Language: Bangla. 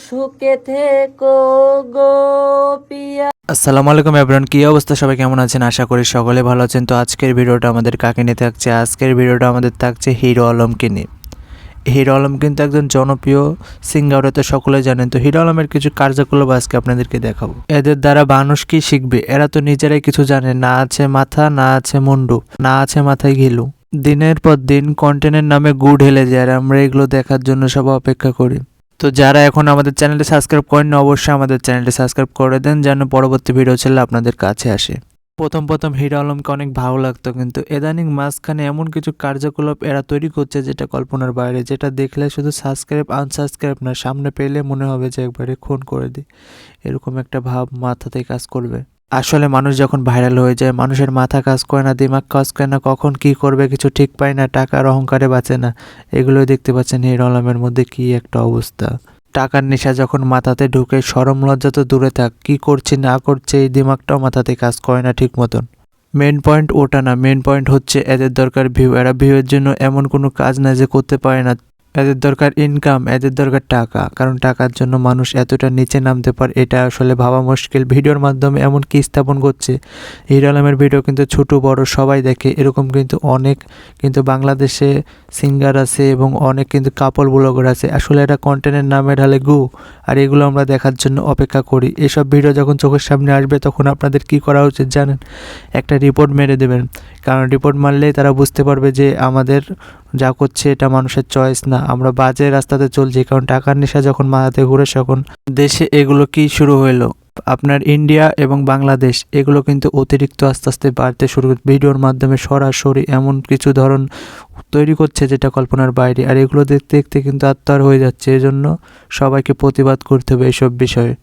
সুখে থেকো গো পিয়া। আসসালামু আলাইকুম এভরিওয়ান, কি অবস্থা? সবাই কেমন আছেন? আশা করি সকলে ভালো আছেন। তো আজকের ভিডিওটা আমাদের কাকে নিয়ে থাকছে? আজকের ভিডিওটা আমাদের থাকছে হিরো আলমকে নিয়ে। হিরো আলম কিন্তু একজন জনপ্রিয় সিঙ্গার, তো সকলে জানেন। তো হিরো আলমের কিছু কার্যকলাপ আজকে আপনাদেরকে দেখাবো। এদের দ্বারা মানুষ কি শিখবে? এরা তো নিজেরাই কিছু জানে না। আছে মাথা, না আছে মুন্ডু, না আছে মাথায় ঘিলু। দিনের পর দিন কন্টেন্টের নামে গুড় ঢেলে যায়, আর আমরা এগুলো দেখার জন্য সবাই অপেক্ষা করি। তো যারা এখন আমাদের চ্যানেলটি সাবস্ক্রাইব করেন না, অবশ্যই আমাদের চ্যানেলটি সাবস্ক্রাইব করে দেন, যেন পরবর্তী ভিডিও ছেলে আপনাদের কাছে আসে। প্রথম হিরো আলমকে অনেক ভালো লাগতো, কিন্তু ইদানিং মাঝখানে এমন কিছু কার্যকলাপ এরা তৈরি করছে যেটা কল্পনার বাইরে, যেটা দেখলে শুধু সাবস্ক্রাইব আনসাবস্ক্রাইব না, সামনে পেলে মনে হবে যে একবারে খুন করে দিই, এরকম একটা ভাব মাথাতে কাজ করবে। আসলে মানুষ যখন ভাইরাল হয়ে যায়, মানুষের মাথা কাজ করে না, দিমাগ কাজ করে না, কখন কি করবে কিছু ঠিক পায় না, টাকার অহংকারে বাঁচে না। এগুলোই দেখতে পাচ্ছেন হিরো আলমের মধ্যে কি একটা অবস্থা। টাকার নেশা যখন মাথাতে ঢুকে, শরম লজ্জা তো দূরে থাক, কি করছি না করছে এই দিমাগটাও মাথাতে কাজ করে না ঠিক মতন। মেন পয়েন্ট ওটা না, মেন পয়েন্ট হচ্ছে এদের দরকার ভিউ। এরা ভিউয়ের জন্য এমন কোনো কাজ না যে করতে পারে না। এদের দরকার ইনকাম, এদের দরকার টাকা, কারণ টাকার জন্য মানুষ এতটা নিচে নামতে পারে এটা আসলে ভাবা মুশকিল। ভিডিওর মাধ্যমে এমন কি স্থাপন করছে। হিরো আলমের ভিডিও কিন্তু ছোট বড় সবাই দেখে, এরকম কিন্তু অনেক কিন্তু বাংলাদেশে সিঙ্গার আছে এবং অনেক কিন্তু কাপল ব্লগার আছে। আসলে এটা কন্টেন্টের নামে ঢালে গু, আর এগুলো আমরা দেখার জন্য অপেক্ষা করি। এসব ভিডিও যখন চোখের সামনে আসবে তখন আপনাদের কি করা উচিত জানেন? একটা রিপোর্ট মেরে দেবেন, কারণ রিপোর্ট মারলেই তারা বুঝতে পারবে যে আমাদের যা করছে এটা মানুষের চয়েস না, আমরা বাজে রাস্তাতে চলছি। কারণ টাকার নেশা যখন মাথাতে ঘুরে, তখন দেশে এগুলো কি শুরু হইলো, আপনার ইন্ডিয়া এবং বাংলাদেশ এগুলো কিন্তু অতিরিক্ত আস্তে আস্তে বাড়তে শুরু করে। ভিডিওর মাধ্যমে সরাসরি এমন কিছু ধরন তৈরি করছে যেটা কল্পনার বাইরে, আর এগুলো দেখতে দেখতে কিন্তু আত্মার হয়ে যাচ্ছে। এজন্য সবাইকে প্রতিবাদ করতে হবে এসব বিষয়ে।